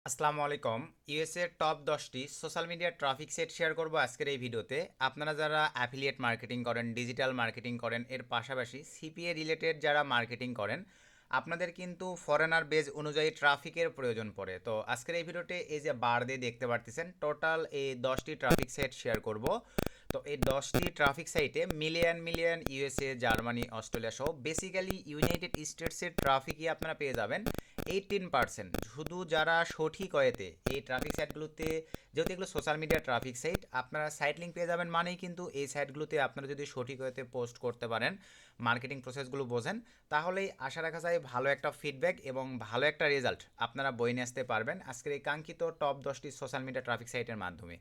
আসসালামু আলাইকুম। ইউএসএর টপ 10টি social media traffic set share করব আজকের এই ভিডিওতে। আপনারা যারা অ্যাফিলিয়েট মার্কেটিং করেন, ডিজিটাল মার্কেটিং করেন, এর পাশাপাশি সিপিএ রিলেটেড যারা মার্কেটিং করেন, আপনাদের কিন্তু ফরেনার বেজ অনুযায়ী ট্রাফিকের প্রয়োজন পড়ে। তো আজকের এই ভিডিওতে এই যে বার দিয়ে দেখতে পারতেছেন, টোটাল এই 10টি ট্রাফিক সেট শেয়ার করব। তো এই 10টি ট্রাফিক সাইটে million million USA, Germany, Australia সহ বেসিক্যালি ইউনাইটেড স্টেটসের ট্রাফিকই আপনারা পেয়ে যাবেন 18%। শুধু যারা সঠিক ওয়েতে এই ট্রাফিক সাইটগুলোতে, যেহেতু এগুলো সোশ্যাল মিডিয়া ট্রাফিক সাইট, আপনারা সাইট লিঙ্ক পেয়ে যাবেন মানেই কিন্তু এই সাইটগুলোতে আপনারা যদি সঠিক ওয়েতে পোস্ট করতে পারেন, মার্কেটিং প্রসেসগুলো বোঝেন, তাহলেই আশা রাখা যায় ভালো একটা ফিডব্যাক এবং ভালো একটা রেজাল্ট আপনারা বয়ে নিয়ে আসতে পারবেন আজকের এই কাঙ্ক্ষিত টপ 10টি সোশ্যাল মিডিয়া ট্রাফিক সাইটের মাধ্যমে।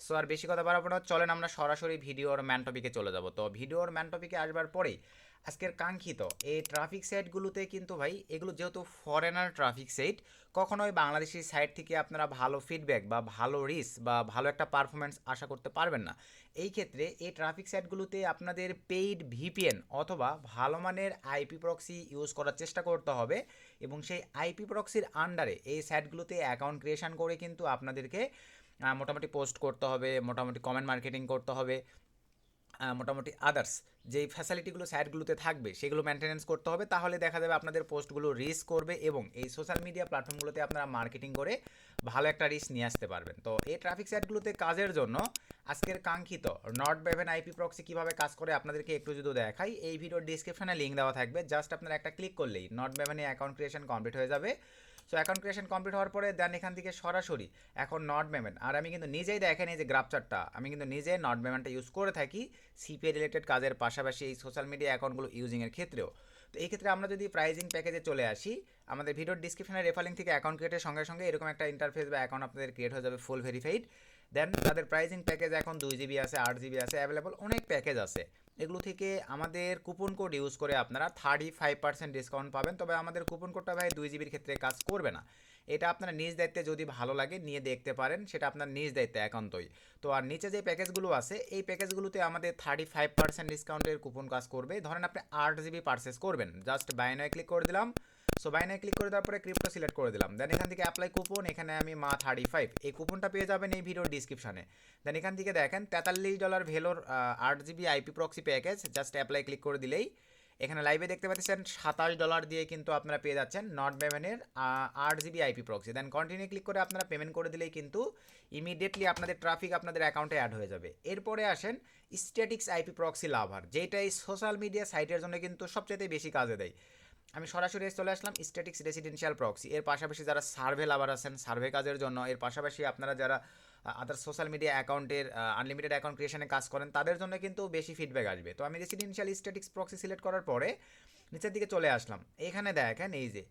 সো আর বেশি কথা বাড়াবো না, চলেন আমরা সরাসরি ভিডিওর ম্যান টপিকে চলে যাব। তো ভিডিওর ম্যান টপিকে আসবার পরেই আজকের কাঙ্ক্ষিত এই ট্রাফিক সাইটগুলোতে কিন্তু ভাই, এগুলো যেহেতু ফরেনার ট্রাফিক সাইট, কখনোই বাংলাদেশি সাইট থেকে আপনারা ভালো ফিডব্যাক বা ভালো রিচ বা ভালো একটা পারফরমেন্স আশা করতে পারবেন না। এই ক্ষেত্রে এই ট্রাফিক সাইটগুলোতে আপনাদের পেইড ভিপিএন অথবা ভালো মানের আইপি প্রক্সি ইউজ করার চেষ্টা করতে হবে, এবং সেই আইপি প্রক্সির আন্ডারে এই সাইটগুলোতে অ্যাকাউন্ট ক্রিয়েশন করে কিন্তু আপনাদেরকে মোটামুটি পোস্ট করতে হবে, মোটামুটি কমেন্ট মার্কেটিং করতে হবে, মোটামুটি আদার্স যেই ফ্যাসিলিটিগুলো সাইটগুলোতে থাকবে সেগুলো মেনটেনেন্স করতে হবে। তাহলে দেখা যাবে আপনাদের পোস্টগুলো রিচ করবে এবং এই সোশ্যাল মিডিয়া প্ল্যাটফর্মগুলোতে আপনারা মার্কেটিং করে ভালো একটা রিচ নিয়ে আসতে পারবেন। তো এই ট্রাফিক সাইটগুলোতে কাজের জন্য আজকের কাঙ্ক্ষিত নট বেভেন আইপি প্রক্সি কীভাবে কাজ করে আপনাদেরকে একটু যদি দেখাই, এই ভিডিওর ডিসক্রিপশনে লিঙ্ক দেওয়া থাকবে, জাস্ট আপনারা একটা ক্লিক করলেই নট বেভেনে অ্যাকাউন্ট ক্রিয়েশন কমপ্লিট হয়ে যাবে। সো অ্যাকাউন্ট ক্রিয়েশন কমপ্লিট হওয়ার পরে দেন এখান থেকে সরাসরি এখন নট পেমেন্ট, আর আমি কিন্তু নিজেই দেখেন এই যে গ্রাফচারটা, আমি কিন্তু নিজে নট পেমেন্টটা ইউজ করে থাকি সিপিএ রিলেটেড কাজের পাশাপাশি এই সোশ্যাল মিডিয়া অ্যাকাউন্টগুলো ইউজিংয়ের ক্ষেত্রেও। তো এই ক্ষেত্রে আমরা যদি প্রাইজিং প্যাকেজে চলে আসি, আমাদের ভিডিওর ডিসক্রিপশনের রেফার লিঙ্ক থেকে অ্যাকাউন্ট ক্রিয়েটের সঙ্গে সঙ্গে এরকম একটা ইন্টারফেস বা অ্যাকাউন্ট আপনাদের ক্রিয়েট হয়ে যাবে ফুল ভেরিফাইড। দেন তাদের প্রাইজিং প্যাকেজ এখন 2 জিবি আছে, 8 জিবি আছে, অ্যাভেলেবল অনেক প্যাকেজ আছে। এগুলো থেকে আমাদের কুপন কোড ইউজ করে আপনারা 35% ডিসকাউন্ট পাবেন। তবে আমাদের কুপন কোডটা ভাই 2 জিবির ক্ষেত্রে কাজ করবে না, এটা আপনার নিজ দায়িত্বে যদি ভালো লাগে নিয়ে দেখতে পারেন, সেটা আপনার নিজ দায়িত্বে একান্তই। তো আর নিচে যে প্যাকেজগুলো আছে এই প্যাকেজগুলোতে আমাদের 35% ডিসকাউন্টের কুপন কাজ করবে। ধরেন আপনি 8 জিবি পারচেস করবেন, জাস্ট বাই নাও ক্লিক করে দিলাম। সো বাই নাও ক্লিক করে দেওয়ার পরে ক্রিপ্টো সিলেক্ট করে দিলাম, দেন এখান থেকে অ্যাপ্লাই কুপন, এখানে আমি মা35 এই কুপনটা পেয়ে যাবেন এই ভিডিওর ডিসক্রিপশনে। দেন এখান থেকে দেখেন $43 valour 8 GB IP proxy package, just apply click করে দিলেই এখানে লাইভে দেখতে পাচ্ছেন $27 দিয়ে কিন্তু আপনারা পেয়ে যাচ্ছেন নট বেভেনের 8 GB IP proxy. Then continue click করে আপনারা পেমেন্ট করে দিলেই কিন্তু ইমিডিয়েটলি আপনাদের ট্রাফিক আপনাদের অ্যাকাউন্টে অ্যাড হয়ে যাবে। এরপরে আসেন স্ট্যাটিক্স আইপি প্রক্সি লাভার, যেটা এই সোশ্যাল মিডিয়া সাইটের জন্য কিন্তু সবচেয়ে বেশি কাজে দেয়। আমি সরাসরি চলে আসলাম স্ট্যাটিক্স রেসিডেন্সিয়াল প্রক্সি। এর পাশাপাশি যারা সার্ভে লাভার আছেন সার্ভে কাজের জন্য, এর পাশাপাশি আপনারা যারা আদার সোশ্যাল মিডিয়া অ্যাকাউন্টের আনলিমিটেড অ্যাকাউন্ট ক্রিয়েশনে কাজ করেন, তাদের জন্য কিন্তু বেশি ফিডব্যাক আসবে। তো আমি রেসিডেন্সিয়াল স্ট্যাটিক্স প্রক্সি সিলেক্ট করার পরে নিচের দিকে চলে আসলাম, এখানে দেখেন এই যে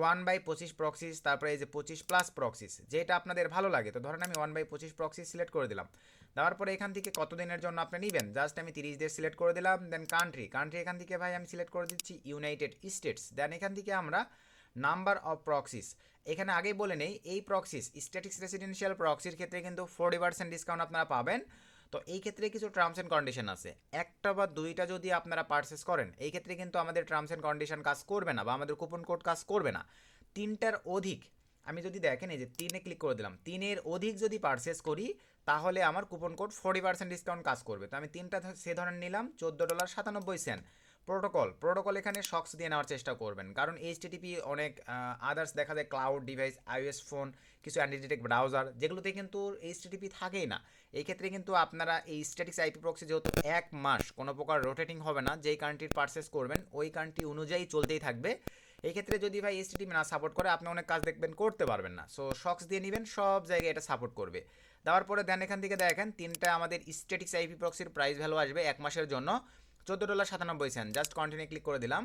1/25 প্রক্সিস, তারপরে এই যে 25+ প্রক্সিস, যেটা আপনাদের ভালো লাগে। তো ধরেন আমি 1/25 প্রক্সিস সিলেক্ট করে দিলাম। দেওয়ার পরে এখান থেকে কতদিনের জন্য আপনি নেবেন, জাস্ট আমি 30 ডেজ সিলেক্ট করে দিলাম। দেন কান্ট্রি এখান থেকে ভাই আমি সিলেক্ট করে দিচ্ছি ইউনাইটেড স্টেটস। দেন এখান থেকে আমরা নাম্বার অফ প্রক্সিস, এখানে আগেই বলে নেই এই প্রক্সিস স্ট্যাটিক্স রেসিডেন্সিয়াল প্রক্সির ক্ষেত্রে কিন্তু 40% ডিসকাউন্ট আপনারা পাবেন। তো এই ক্ষেত্রে কিছু টার্মস অ্যান্ড কন্ডিশন আছে, একটা বা দুইটা যদি আপনারা পারচেস করেন এই ক্ষেত্রে কিন্তু আমাদের টার্মস অ্যান্ড কন্ডিশন কাজ করবে না বা আমাদের কুপন কোড কাজ করবে না। 3টার অধিক, আমি যদি দেখেন এই যে 3-এ ক্লিক করে দিলাম, 3-এর অধিক যদি পারচেস করি তাহলে আমার কুপন কোড 40% ডিসকাউন্ট কাজ করবে। তো আমি 3টা সে ধরেন নিলাম $14.97। প্রোটোকল এখানে শক্স দিয়ে নেওয়ার চেষ্টা করবেন, কারণ এইচটিটিপি অনেক আদার্স দেখা যায় ক্লাউড ডিভাইস, আইওএস ফোন, কিছু অ্যান্টিজেটিক ব্রাউজার যেগুলোতে কিন্তু এইচটিটিপি থাকেই না। এই ক্ষেত্রে কিন্তু আপনারা এই স্ট্যাটিক্স আইপি প্রক্সি যেহেতু 1 মাস কোনো প্রকার রোটেটিং হবে না, যেই কান্ট্রির পারচেস করবেন ওই কান্ট্রি অনুযায়ী চলতেই থাকবে। এই ক্ষেত্রে যদি ভাই এইচটিটিপি না সাপোর্ট করে আপনি অনেক কাজ দেখবেন করতে পারবেন না। সো শক্স দিয়ে নেবেন, সব জায়গায় এটা সাপোর্ট করবে। দেওয়ার পরে দেন এখান থেকে দেখেন 3টা আমাদের স্ট্যাটিক্স আইপি প্রক্সির প্রাইস ভ্যালু আসবে 1 মাসের জন্য $14.97। জাস্ট কন্টিনিউ ক্লিক করে দিলাম।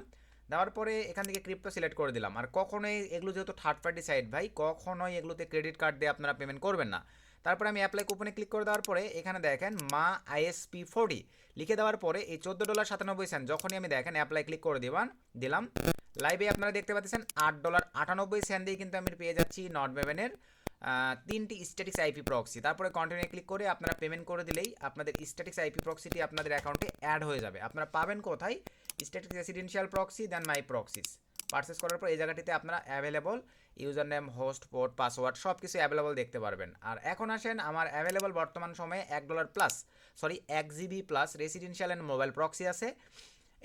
দেওয়ার পরে এখান থেকে ক্রিপ্টো সিলেক্ট করে দিলাম। আর কখনোই এগুলো যেহেতু থার্ড পার্টি সাইট ভাই, কখনোই এগুলোতে ক্রেডিট কার্ড দিয়ে আপনারা পেমেন্ট করবেন না। তারপরে আমি অ্যাপ্লাই কুপনে ক্লিক করে দেওয়ার পরে এখানে দেখেন মা ISP40 লিখে দেওয়ার পরে এই $14.97 যখনই আমি দেখেন অ্যাপ্লাই ক্লিক করে দিলাম, লাইভে আপনারা দেখতে পাচ্ছেন $8.98 দিয়ে কিন্তু আমি পেয়ে যাচ্ছি নট বেভেনের 3টি স্ট্যাটিক্স আইপি প্রক্সি। তারপরে কন্টিনিউ ক্লিক করে আপনারা পেমেন্ট করে দিলেই আপনাদের স্ট্যাটিক্স আইপি প্রক্সিটি আপনাদের অ্যাকাউন্টে অ্যাড হয়ে যাবে। আপনারা পাবেন কোথায়, স্ট্যাটিক্স রেসিডেন্সিয়াল প্রক্সি দেন মাই প্রক্সিস। পারচেস করার পর এই জায়গাটিতে আপনারা available user name, host, port, password সব কিছু অ্যাভেলেবল দেখতে পারবেন। আর এখন আসেন আমার অ্যাভেলেবল বর্তমান সময়ে $1 plus sorry 1 GB plus residential and mobile proxy আছে।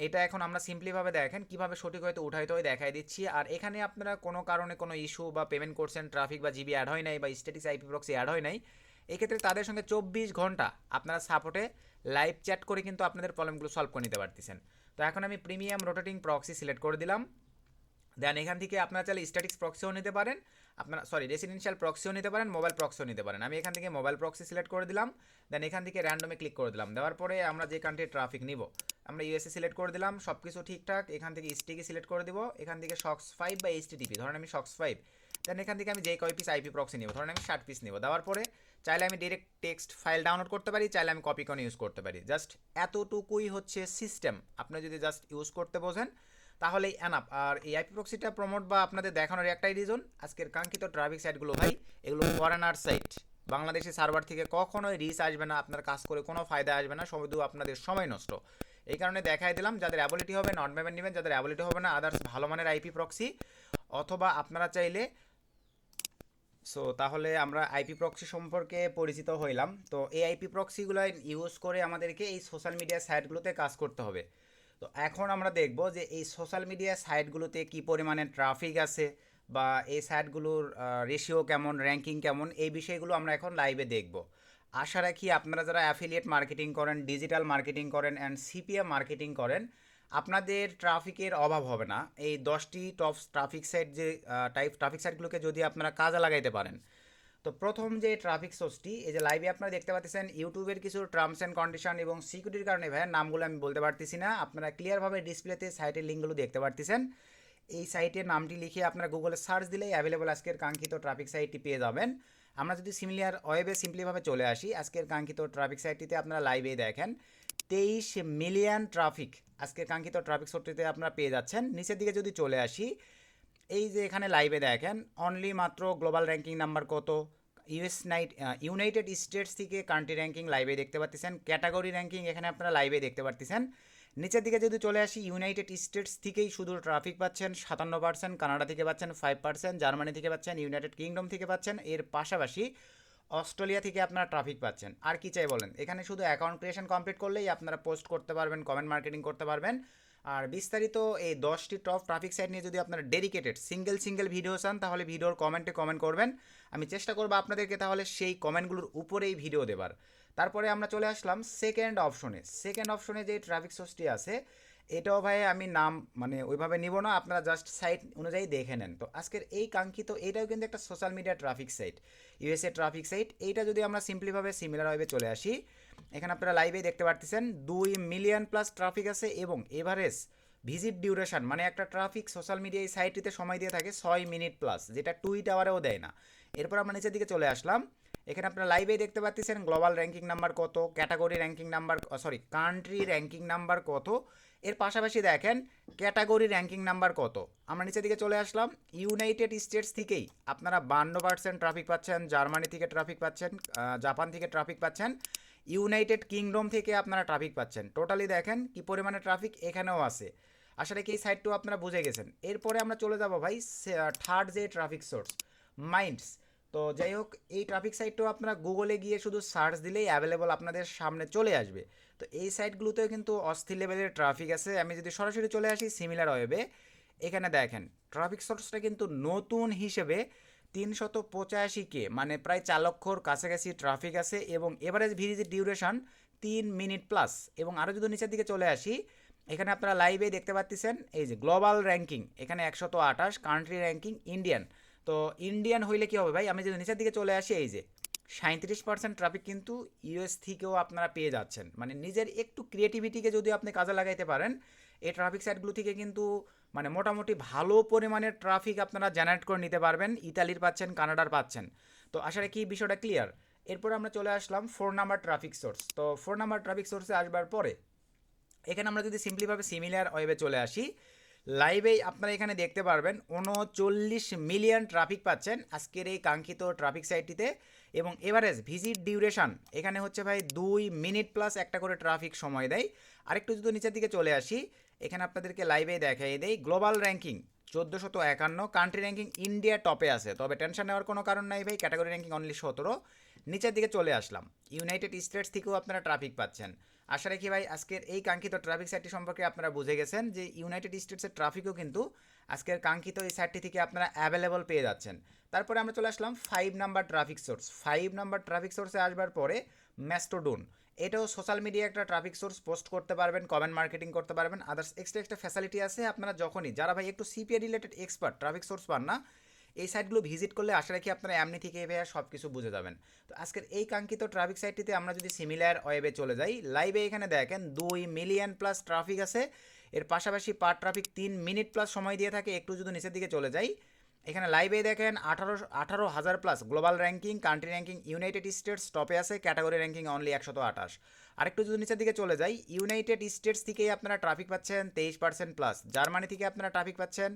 এটা এখন আমরা সিম্পলিভাবে দেখেন কীভাবে সঠিক হয়তো উঠাইতে হয় দেখাই দিচ্ছি। আর এখানে আপনারা কোনো কারণে কোনো ইস্যু বা পেমেন্ট করছেন, ট্রাফিক বা জিবি অ্যাড হয় নাই বা স্ট্যাটিস আইপি প্রক্সি অ্যাড হয় নাই, এক্ষেত্রে তাদের সঙ্গে 24 ঘন্টা আপনারা সাপোর্টে লাইভ চ্যাট করে কিন্তু আপনাদের প্রবলেমগুলো সলভ করে নিতে পারতেছেন। তো এখন আমি প্রিমিয়াম রোটেটিং প্রক্সি সিলেক্ট করে দিলাম। দেন এখান থেকে আপনারা চাইলে স্ট্যাটিক্স প্রক্সিও নিতে পারেন, আপনারা রেসিডেন্সিয়াল প্রক্সিও নিতে পারেন, মোবাইল প্রক্সিও নিতে পারেন। আমি এখান থেকে মোবাইল প্রক্সি সিলেক্ট করে দিলাম। দেন এখান থেকে র্যান্ডমে ক্লিক করে দিলাম। দেওয়ার পরে আমরা যে কান্ট্রির ট্রাফিক নিব আমরা ইউএসএ সিলেক্ট করে দিলাম, সব কিছু ঠিকঠাক। এখান থেকে স্টিকি সিলেক্ট করে দিব, এখান থেকে সক্স 5 বা এইচটিটিপি, ধরেন আমি সক্স 5। দেন এখান থেকে আমি যে কয় পিস আইপি প্রক্সি নিব, ধরেন আমি 60 পিস নিব। দেওয়ার পরে চাইলে আমি ডিরেক্ট টেক্সট ফাইল ডাউনলোড করতে পারি, চাইলে আমি কপি করে ইউজ করতে পারি। জাস্ট এতটুকুই হচ্ছে সিস্টেম। আপনি যদি জাস্ট ইউজ করতে বোঝেন তাহলেই এনাফ। আর এই আইপি প্রক্সিটা প্রমোট বা আপনাদের দেখানোর একটাই রিজন, আজকের কাঙ্ক্ষিত ট্রাফিক সাইটগুলো ভাই এগুলো ফরেনার সাইট, বাংলাদেশি সার্ভার থেকে কখনোই রিচ আসবে না, আপনার কাজ করে কোনো ফায়দা আসবে না, শুধু আপনাদের সময় নষ্ট। এই কারণে দেখাই দিলাম, যাদের অ্যাবিলিটি হবে নন পেমেন্ট নেবেন, যাদের অ্যাবিলিটি হবে না আদার্স ভালো মানের আইপি প্রক্সি, অথবা আপনারা চাইলে তাহলে আমরা আইপি প্রক্সি সম্পর্কে পরিচিত হইলাম। তো এই আইপি প্রক্সিগুলো ইউজ করে আমাদেরকে এই সোশ্যাল মিডিয়া সাইটগুলোতে কাজ করতে হবে। তো এখন আমরা দেখব যে এই সোশ্যাল মিডিয়া সাইটগুলোতে কি পরিমাণে ট্রাফিক আছে বা এই সাইটগুলোর রেশিও কেমন, র্যাঙ্কিং কেমন, এই বিষয়গুলো আমরা এখন লাইভে দেখব। আশা রাখি আপনারা যারা অ্যাফিলিয়েট মার্কেটিং করেন, ডিজিটাল মার্কেটিং করেন অ্যান্ড সিপিএম মার্কেটিং করেন, আপনাদের ট্রাফিকের অভাব হবে না। এই 10টি টপ ট্রাফিক সাইট যে ট্রাফিক সাইটগুলোকে যদি আপনারা কাজে লাগাইতে পারেন। তো প্রথম যে ট্রাফিক সোর্সটি, এই যে লাইভে আপনারা দেখতে পাচ্ছেন ইউটিউবের কিছু টার্মস অ্যান্ড কন্ডিশন এবং সিকিউরিটির কারণে ভাই নামগুলো আমি বলতে পারতেছি না, আপনারা ক্লিয়ারভাবে ডিসপ্লেতে সাইটের লিঙ্কগুলো দেখতে পারতেছেন। এই সাইটের নামটি লিখে আপনারা গুগলে সার্চ দিলেই অ্যাভেলেবল আজকের কাঙ্ক্ষিত ট্রাফিক সাইটটি পেয়ে যাবেন। আমরা যদি সিমিলার ওয়েবে সিম্পলিভাবে চলে আসি, আজকের কাঙ্ক্ষিত ট্রাফিক সাইটটিতে আপনারা লাইভেই দেখেন 23 মিলিয়ন ট্রাফিক আজকের কাঙ্ক্ষিত ট্রাফিক সোর্সটিতে আপনারা পেয়ে যাচ্ছেন। নিচের দিকে যদি চলে আসি, এই যে এখানে লাইভে দেখেন অনলি মাত্র গ্লোবাল র্যাঙ্কিং নাম্বার কত, ইউনাইটেড স্টেটস থেকে কান্ট্রি র্যাঙ্কিং লাইভে দেখতে পাচ্ছেন, ক্যাটাগরি র্যাঙ্কিং এখানে আপনারা লাইভে দেখতে পাচ্ছেন। নিচের দিকে যদি চলে আসি, ইউনাইটেড স্টেটস থেকেই শুধু ট্রাফিক পাচ্ছেন 57%, কানাডা থেকে পাচ্ছেন 5%, জার্মানি থেকে পাচ্ছেন, ইউনাইটেড কিংডম থেকে পাচ্ছেন, এর পাশাপাশি অস্ট্রেলিয়া থেকে আপনারা ট্রাফিক পাচ্ছেন। আর কি চাই বলেন, এখানে শুধু অ্যাকাউন্ট ক্রিয়েশন কমপ্লিট করলেই আপনারা পোস্ট করতে পারবেন, কমেন্ট মার্কেটিং করতে পারবেন। আর বিস্তারিত এই 10টি টপ ট্রাফিক সাইট নিয়ে যদি আপনারা ডেডিকেটেড সিঙ্গেল ভিডিও চান, তাহলে ভিডিওর কমেন্টে কমেন্ট করবেন, আমি চেষ্টা করবো আপনাদেরকে তাহলে সেই কমেন্টগুলোর উপরেই ভিডিও দেবার। তারপরে আমরা চলে আসলাম সেকেন্ড অপশনে যে ট্রাফিক সোর্সটি আছে, এটাও ভাই আমি নাম ওইভাবে নিব না, আপনারা জাস্ট সাইট অনুযায়ী দেখে নেন। তো আজকের এই কাঙ্ক্ষিত এটাও কিন্তু একটা social media traffic site, USA traffic site. এইটা যদি আমরা সিম্পলিভাবে সিমিলার ওয়েবে চলে আসি, এখানে আপনারা লাইভে দেখতে পাচ্ছেন 2 মিলিয়ন প্লাস ট্রাফিক আছে এবং এভারেজ ভিজিট ডিউরেশন একটা ট্রাফিক সোশ্যাল মিডিয়া এই সাইটটিতে সময় দিয়ে থাকে 6 মিনিট প্লাস, যেটা টুইট আওয়ারেও দেয় না। এরপর আমরা নিচের দিকে চলে আসলাম, এখানে আপনারা লাইভে দেখতে পাচ্ছেন গ্লোবাল র্যাঙ্কিং নাম্বার কত, category ranking number country ranking number কত, এর পাশাপাশি দেখেন ক্যাটাগরি র্যাঙ্কিং নাম্বার কত। আমরা নিচের দিকে চলে আসলাম, ইউনাইটেড স্টেটস থেকেই আপনারা 52% ট্রাফিক পাচ্ছেন, জার্মানি থেকে ট্রাফিক পাচ্ছেন, জাপান থেকে ট্রাফিক পাচ্ছেন, ইউনাইটেড কিংডম থেকে আপনারা ট্রাফিক পাচ্ছেন। টোটালি দেখেন কি পরিমাণে ট্রাফিক এখানেও আছে। আসলে কি এই সাইটটাও আপনারা বুঝে গেছেন। এরপরে আমরা চলে যাব ভাই থার্ড যে ট্রাফিক সোর্স, মাইন্ডস। তো যাই হোক, এই ট্রাফিক সাইটটাও আপনারা গুগলে গিয়ে শুধু সার্চ দিলেই অ্যাভেলেবল আপনাদের সামনে চলে আসবে। তো এই সাইটগুলোতেও কিন্তু অস্থির লেভেলের ট্রাফিক আছে। আমি যদি সরাসরি চলে আসি সিমিলার ওয়েবে, এখানে দেখেন ট্রাফিক সোর্সটা কিন্তু নতুন হিসেবে 385K প্রায় 4 লক্ষর কাছাকাছি ট্রাফিক আছে এবং average visit duration 3 minute plus. এবং আরও যদি নিচের দিকে চলে আসি, এখানে আপনারা লাইভে দেখতে পাচ্ছেন এই যে গ্লোবাল র্যাঙ্কিং, এখানে 128, কান্ট্রি র্যাঙ্কিং ইন্ডিয়ান। তো ইন্ডিয়ান হইলে কী হবে ভাই, আমি যদি নিচের দিকে চলে আসি, এই যে 37% ট্রাফিক কিন্তু ইউএস থেকেও আপনারা পেয়ে যাচ্ছেন। নিজের একটু ক্রিয়েটিভিটিকে যদি আপনি কাজে লাগাইতে পারেন, এই ট্রাফিক সাইটগুলো থেকে কিন্তু মোটামুটি ভালো পরিমাণের ট্রাফিক আপনারা জেনারেট করে নিতে পারবেন। ইতালির পাচ্ছেন, কানাডার পাচ্ছেন। তো আশা রাখি বিষয়টা ক্লিয়ার। এরপর আমরা চলে আসলাম 4 নাম্বার ট্রাফিক সোর্স। তো 4 নাম্বার ট্রাফিক সোর্সে আসবার পরে এখানে আমরা যদি সিম্পলিভাবে সিমিলার ওয়েবে চলে আসি, লাইভেই আপনারা এখানে দেখতে পারবেন 39 মিলিয়ন ট্রাফিক পাচ্ছেন আজকের এই কাঙ্ক্ষিত ট্রাফিক সাইটটিতে। এবং এভারেজ ভিজিট ডিউরেশন এখানে হচ্ছে ভাই 2 মিনিট প্লাস একটা করে ট্রাফিক সময় দেয়। আরেকটু যদি নিচের দিকে চলে আসি, এখানে আপনাদেরকে লাইভে দেখাই দেয় global ranking 1451, country ranking India টপে আছে, তবে টেনশন নেওয়ার কোনো কারণ নাই ভাই, ক্যাটাগরি র্যাঙ্কিং অনলি 17। নিচের দিকে চলে আসলাম, ইউনাইটেড স্টেটস থেকেও আপনারা ট্রাফিক পাচ্ছেন। আশা রাখি ভাই আজকের এই কাঙ্ক্ষিত ট্রাফিক সাইটটি সম্পর্কে আপনারা বুঝে গেছেন যে ইউনাইটেড স্টেটসের ট্রাফিকও কিন্তু আজকের কাঙ্ক্ষিত এই সাইটটি থেকে আপনারা অ্যাভেলেবল পেয়ে যাচ্ছেন। তারপরে আমরা চলে আসলাম 5 number traffic source. 5 number traffic সোর্সে আসবার পরে ম্যাস্টোডন, এটাও সোশ্যাল মিডিয়া একটা ট্রাফিক সোর্স, পোস্ট করতে পারবেন, কমেন্ট মার্কেটিং করতে পারবেন, আদার্স এক্সট্রা ফ্যাসিলিটি আছে। আপনারা যখনই যারা ভাই একটু CPA related expert traffic source পান না, এই সাইটগুলো ভিজিট করলে আশা রাখি আপনারা এমনি থেকে এভাবে সব কিছু বুঝে যাবেন। তো আজকের এই কাঙ্ক্ষিত ট্রাফিক সাইটটিতে আমরা যদি সিমিলার ওয়েবে চলে যাই, লাইভে এখানে দেখেন 2 মিলিয়ন প্লাস ট্রাফিক আছে। এর পাশাপাশি পার ট্রাফিক 3 মিনিট প্লাস সময় দিয়ে থাকে। একটু যদি নিচের দিকে চলে যাই, এখানে লাইভে দেখেন 18,000 plus global ranking, country ranking United states টপে আছে, ক্যাটাগরি র্যাঙ্কিং অনলি 128। আরেকটু যদি নিচের দিকে চলে যাই, ইউনাইটেড স্টেটস থেকেই আপনারা ট্রাফিক পাচ্ছেন 23% প্লাস, জার্মানি থেকে আপনারা ট্রাফিক পাচ্ছেন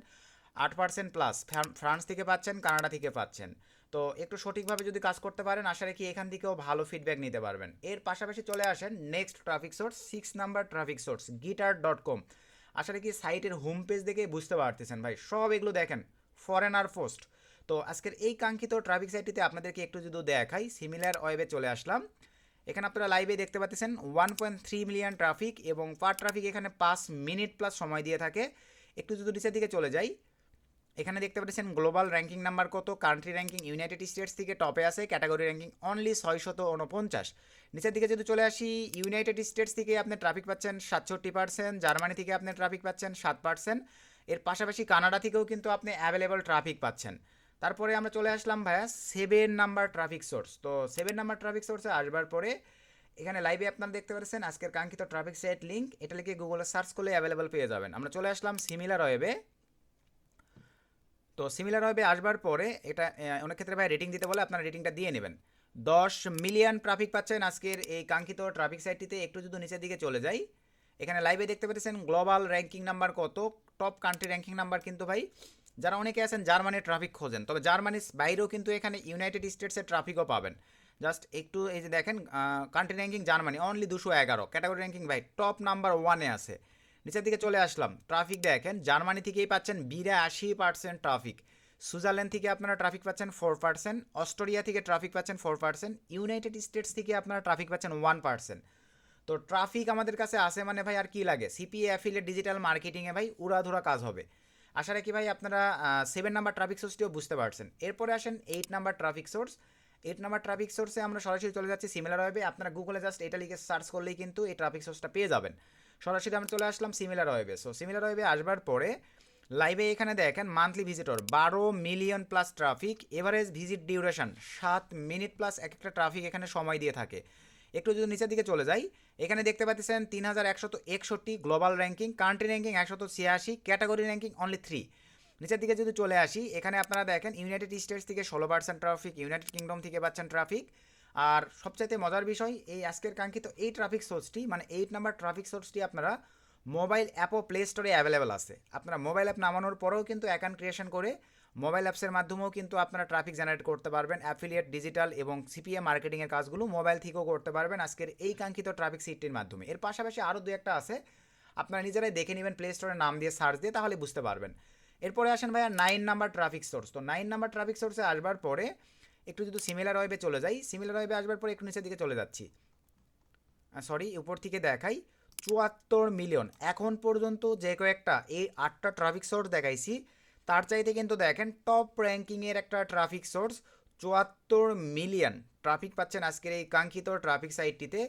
8% প্লাস, ফ্রান্স থেকে পাচ্ছেন, কানাডা থেকে পাচ্ছেন। তো একটু সঠিকভাবে যদি কাজ করতে পারেন আশা রাখি এখান থেকেও ভালো ফিডব্যাক নিতে পারবেন। এর পাশাপাশি চলে আসেন next traffic source, 6 number traffic source গিটার.com। আশা রাখি সাইটের হোম পেজ দেখে বুঝতে পারতেছেন ভাই, সব এগুলো দেখেন ফরেনার পোস্ট। তো আজকের এই কাঙ্ক্ষিত ট্রাফিক সাইটটিতে আপনাদেরকে একটু যদি দেখাই, সিমিলার ওয়েবে চলে আসলাম। এখানে আপনারা লাইভে দেখতে পাচ্ছেন 1.3 মিলিয়ন ট্রাফিক এবং পার ট্রাফিক এখানে 5 মিনিট প্লাস সময় দিয়ে থাকে। একটু যদি নিচের দিকে চলে যাই, এখানে দেখতে পাচ্ছেন গ্লোবাল র্যাঙ্কিং নাম্বার কত, কান্ট্রি র্যাঙ্কিং ইউনাইটেড স্টেটস থেকে টপে আছে, ক্যাটাগরি র্যাঙ্কিং অনলি 649। নিচের দিকে যদি চলে আসি, ইউনাইটেড স্টেটস থেকে আপনি ট্রাফিক পাচ্ছেন 67%, জার্মানি থেকে আপনি ট্রাফিক পাচ্ছেন 7%। এর পাশাপাশি কানাডা থেকেও কিন্তু আপনি অ্যাভেলেবল ট্রাফিক পাচ্ছেন। তারপরে আমরা চলে আসলাম ভাইয়া 7 নাম্বার ট্রাফিক সোর্স। তো 7 নাম্বার ট্রাফিক সোর্সে আসবার পরে এখানে লাইভে আপনারা দেখতে পাচ্ছেন আজকের কাঙ্ক্ষিত ট্রাফিক সাইট লিঙ্ক, এটা লিখে গুগলে সার্চ করলে অ্যাভেলেবল পেয়ে যাবেন। আমরা চলে আসলাম সিমিলার ওয়েবে। তো সিমিলার ওয়েবে আসবার পরে এটা অনেক ক্ষেত্রে ভাই রেটিং দিতে বলে, আপনারা রেটিংটা দিয়ে নেবেন। 10 মিলিয়ন ট্রাফিক পাচ্ছেন আজকের এই কাঙ্ক্ষিত ট্রাফিক সাইটটিতে। একটু যদি নিচের দিকে চলে যাই, এখানে লাইভে দেখতে পাচ্ছেন গ্লোবাল র্যাঙ্কিং নাম্বার কত, টপ কান্ট্রি র্যাঙ্কিং নাম্বার কিন্তু ভাই, যারা অনেকে আছেন জার্মানির ট্রাফিক খোঁজেন, তবে জার্মানির বাইরেও কিন্তু এখানে ইউনাইটেড স্টেটসের ট্রাফিকও পাবেন। জাস্ট একটু এই যে দেখেন country ranking Germany only 211, category ranking ভাই টপ নাম্বার 1-এ আছে। নিচের দিকে চলে আসলাম, ট্রাফিক দেখেন জার্মানি থেকেই পাচ্ছেন 82% ট্রাফিক, সুইজারল্যান্ড থেকে আপনারা ট্রাফিক পাচ্ছেন 4%, অস্ট্রেলিয়া থেকে ট্রাফিক পাচ্ছেন 4%, ইউনাইটেড স্টেটস থেকে আপনারা ট্রাফিক পাচ্ছেন 1%। তো ট্রাফিক আমাদের কাছে আসে মানে ভাই আর কি লাগে, সিপিএ অ্যাফিলিয়েট ডিজিটাল মার্কেটিংয়ে ভাই উড়াধুরা কাজ হবে। আশা রাখি ভাই আপনারা 7 নাম্বার ট্রাফিক সোর্সটিও বুঝতে পারছেন। এরপরে আসেন 8 number traffic source. 8 number traffic সোর্সে আমরা সরাসরি চলে যাচ্ছি সিমিলার ওয়েবে। আপনারা গুগলে জাস্ট এটা লিখে সার্চ করলেই কিন্তু এই ট্রাফিক সোর্সটা পেয়ে যাবেন। সরাসরি আমরা চলে আসলাম সিমিলার ওয়েবে। সো সিমিলার ওয়েবে আসবার পরে লাইভে এখানে দেখেন monthly visitor 12 million plus traffic, average visit duration 7 minute plus এক একটা ট্রাফিক এখানে সময় দিয়ে থাকে। একটু যদি নিচের দিকে চলে যাই, এখানে দেখতে পাচ্ছেন 3161, global ranking, country ranking 186, category ranking only 3। নিচের দিকে যদি চলে আসি, এখানে আপনারা দেখেন ইউনাইটেড স্টেটস থেকে 16% ট্রাফিক, ইউনাইটেড কিংডম থেকে পাচ্ছেন ট্রাফিক। আর সবচাইতে মজার বিষয়, এই আজকের কাঙ্ক্ষিত এই ট্রাফিক সোর্সটি মানে 8 নাম্বার ট্রাফিক সোর্সটি আপনারা মোবাইল অ্যাপও প্লে স্টোরে অ্যাভেলেবেল আছে। আপনারা মোবাইল অ্যাপ নামানোর পরেও কিন্তু অ্যাকাউন্ট ক্রিয়েশন করে মোবাইল অ্যাপসের মাধ্যমেও কিন্তু আপনারা ট্রাফিক জেনারেট করতে পারবেন। অ্যাফিলিয়েট ডিজিটাল এবং সিপিএ মার্কেটিংয়ের কাজগুলো মোবাইল থেকেও করতে পারবেন আজকের এই কাঙ্ক্ষিত ট্রাফিক সিটটির মাধ্যমে। এর পাশাপাশি আরও দু একটা আছে, আপনারা নিজেরাই দেখে নেবেন প্লে স্টোরের নাম দিয়ে সার্চ দিয়ে, তাহলে বুঝতে পারবেন। এরপরে আসেন ভাইয়া 9 নাম্বার ট্রাফিক সোর্স। তো 9 নাম্বার ট্রাফিক সোর্সে আসবার পরে একটু যদি সিমিলার ওয়েবে চলে যাই, সিমিলার ওয়েবে আসবার পরে একটু নিচের দিকে চলে যাচ্ছি, সরি উপর থেকে দেখাই 74 মিলিয়ন। এখন পর্যন্ত যে কয়েকটা এই 8টা ট্রাফিক সোর্স দেখাইছি তার চাইতে কিন্তু দেখেন টপ র্যাঙ্কিংয়ের একটা ট্রাফিক সোর্স, 74 মিলিয়ন ট্রাফিক পাচ্ছেন আজকের এই কাঙ্ক্ষিত ট্রাফিক সাইটটিতে।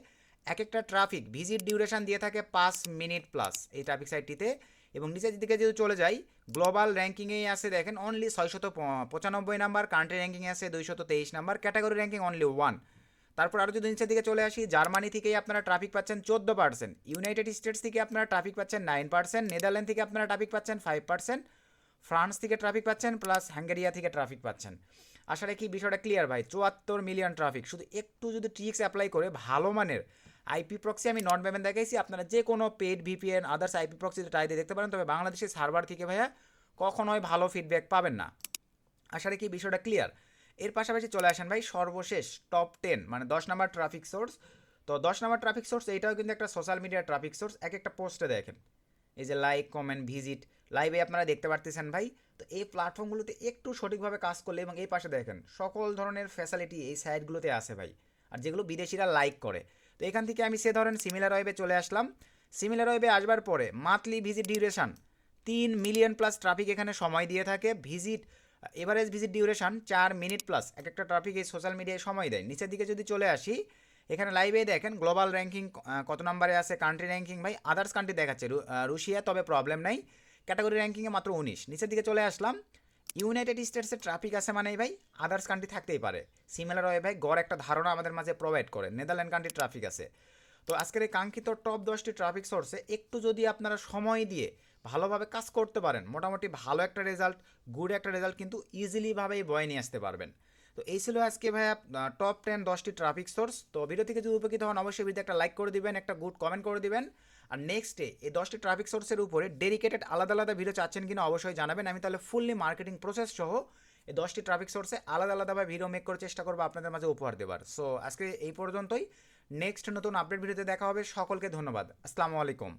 এক একটা ট্রাফিক ভিজিট ডিউরেশন দিয়ে থাকে 5 মিনিট প্লাস এই ট্রাফিক সাইটটিতে। এবং নিচের দিকে যদি চলে যাই, গ্লোবাল র্যাঙ্কিংয়েই আছে দেখেন অনলি 695 নাম্বার, কান্ট্রি র্যাঙ্কিংয়ে আছে 223 নাম্বার, ক্যাটাগরি র্যাঙ্কিং অনলি 1। তারপর আরও যদি নিচের দিকে চলে আসি, জার্মানি থেকেই আপনারা ট্রাফিক পাচ্ছেন 14%, ইউনাইটেড স্টেটস থেকে আপনারা ট্রাফিক পাচ্ছেন 9%, নেদারল্যান্ড থেকে আপনারা ট্রাফিক পাচ্ছেন 5%, ফ্রান্স থেকে ট্রাফিক পাচ্ছেন, প্লাস হাঙ্গেরিয়া থেকে ট্রাফিক পাচ্ছেন। আশা রাখি বিষয়টা ক্লিয়ার ভাই। 74 মিলিয়ন ট্রাফিক, শুধু একটু যদি ট্রিক্স অ্যাপ্লাই করে ভালো মানের আইপি প্রক্সি আমি নন পেমেন্ট দেখাইছি, আপনারা যে কোনো পেড ভিপিএন আদার্স আইপি প্রক্সিতে ট্রাই দিয়ে দেখতে পারেন, তবে বাংলাদেশের সার্ভার থেকে ভাইয়া কখনোই ভালো ফিডব্যাক পাবেন না। আশা রাখি বিষয়টা ক্লিয়ার। এর পাশাপাশি চলে আসেন ভাই সর্বশেষ টপ 10 মানে 10 নাম্বার ট্রাফিক সোর্স। তো 10 নাম্বার ট্রাফিক সোর্স এইটাও কিন্তু একটা সোশ্যাল মিডিয়ার ট্রাফিক সোর্স। এক একটা পোস্টে দেখেন এই যে লাইক, কমেন্ট, ভিজিট লাইভে আপনারা দেখতে পারতেছেন ভাই। তো এই প্ল্যাটফর্মগুলোতে একটু সঠিকভাবে কাজ করলে এবং এই পাশে দেখেন সকল ধরনের ফ্যাসিলিটি এই সাইটগুলোতে আছে ভাই, আর যেগুলো বিদেশিরা লাইক করে। তো এখান থেকে আমি সে ধরেন সিমিলার ওয়েবে চলে আসলাম। সিমিলার ওয়েবে আসবার পরে monthly visit duration 3 million plus traffic এখানে সময় দিয়ে থাকে। Visit average visit duration 4 minute plus এক একটা ট্রাফিক এই সোশ্যাল মিডিয়ায় সময় দেয়। নিচের দিকে যদি চলে আসি, এখানে লাইভে দেখেন গ্লোবাল র্যাঙ্কিং কত নাম্বারে আছে, কান্ট্রি র্যাঙ্কিং ভাই আদার্স কান্ট্রি দেখাচ্ছে রুশিয়া, তবে প্রবলেম নাই। ক্যাটাগরি র্যাঙ্কিংয়ে মাত্র 19। নিচের দিকে চলে আসলাম, ইউনাইটেড স্টেটসের ট্রাফিক আছে মানে ভাই আদার্স কান্ট্রি থাকতেই পারে। সিমিলার ওয়ে ভাই গড় একটা ধারণা আমাদের মাঝে প্রোভাইড করে নেদারল্যান্ড কান্ট্রি ট্রাফিক আছে। তো আজকের এই কাঙ্ক্ষিত টপ 10টি ট্রাফিক সোর্সে একটু যদি আপনারা সময় দিয়ে ভালোভাবে কাজ করতে পারেন, মোটামুটি ভালো একটা রেজাল্ট, গুড একটা রেজাল্ট কিন্তু ইজিলিভাবেই বয়ে নিয়ে আসতে পারবেন। তো এই ছিল আজকে ভাইয়া টপ 10 ট্রাফিক সোর্স। তো ভিডিও থেকে যদি উপকৃত হন অবশ্যই ভিডিও একটা লাইক করে দিবেন, একটা গুড কমেন্ট করে দিবেন। আর নেক্সটে এই 10টি ট্রাফিক সোর্সের উপরে ডেডিকেটেড আলাদা আলাদা ভিডিও চাচ্ছেন কিনা অবশ্যই জানাবেন। আমি তাহলে ফুললি মার্কেটিং প্রসেস সহ এই 10টি ট্রাফিক সোর্সে আলাদা আলাদাভাবে ভিডিও মেক করার চেষ্টা করবো আপনাদের মাঝে উপহার দেবার। সো আজকে এই পর্যন্তই, নেক্সট নতুন আপডেট ভিডিওতে দেখা হবে। সকলকে ধন্যবাদ, আসসালামু আলাইকুম।